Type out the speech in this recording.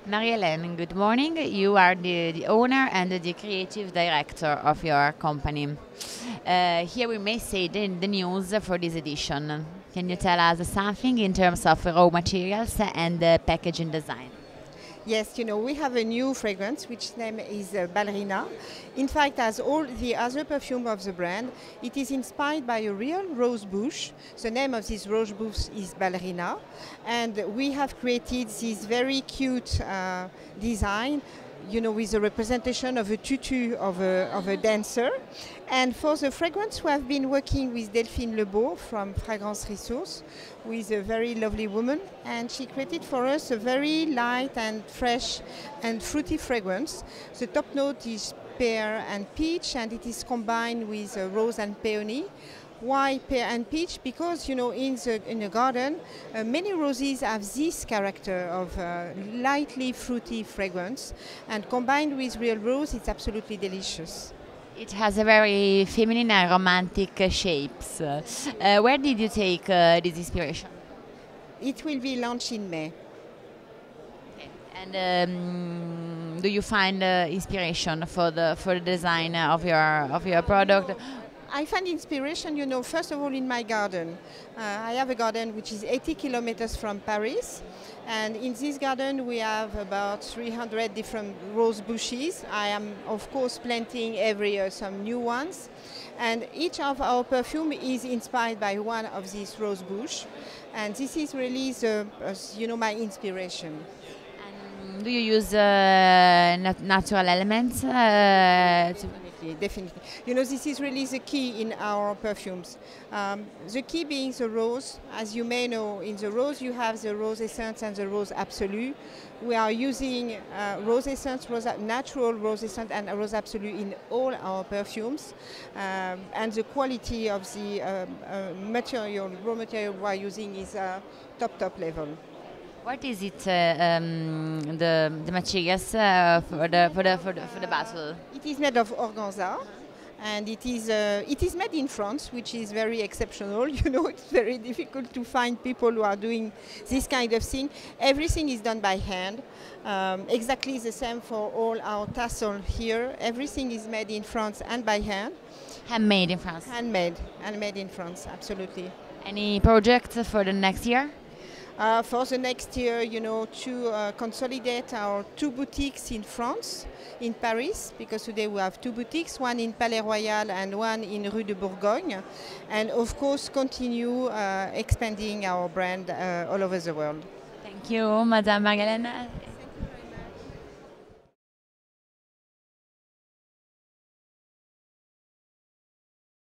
Marie-Hélène, good morning. You are the owner and the creative director of your company. Here we may say the news for this edition. Can you tell us something in terms of raw materials and packaging design? Yes, we have a new fragrance which name is Ballerina. In fact, as all the other perfume of the brand, it is inspired by a real rose bush. The name of this rose bush is Ballerina. And we have created this very cute design, with a representation of a tutu of a dancer. And for the fragrance, we have been working with Delphine Lebeau from Fragrance Resource, who is a very lovely woman. And she created for us a very light and fresh and fruity fragrance. The top note is pear and peach, and it is combined with rose and peony. Why pear and peach? Because in the garden, many roses have this character of lightly fruity fragrance, and combined with real rose, it's absolutely delicious. It has a very feminine and romantic shapes. Where did you take this inspiration? It will be launched in May. Okay. And do you find inspiration for the design of your product? I find inspiration, first of all in my garden. I have a garden which is 80 kilometers from Paris. And in this garden we have about 300 different rose bushes. I am, of course, planting every year some new ones. And each of our perfume is inspired by one of these rose bush. And this is really my inspiration. Do you use natural elements? Definitely. This is really the key in our perfumes. The key being the rose. As you may know, in the rose you have the rose essence and the rose absolute. We are using rose essence, natural rose essence and rose absolute in all our perfumes. And the quality of the raw material we are using is top level. What is it? The materials for the bottle? It is made of organza, and it is made in France, which is very exceptional. It's very difficult to find people who are doing this kind of thing. Everything is done by hand. Exactly the same for all our tassel here. Everything is made in France and by hand. Handmade in France. Handmade in France, absolutely. Any projects for the next year? For the next year, to consolidate our 2 boutiques in France, in Paris, because today we have 2 boutiques, one in Palais Royal and one in Rue de Bourgogne, and of course continue expanding our brand all over the world. Thank you, Madame Marie-Hélène.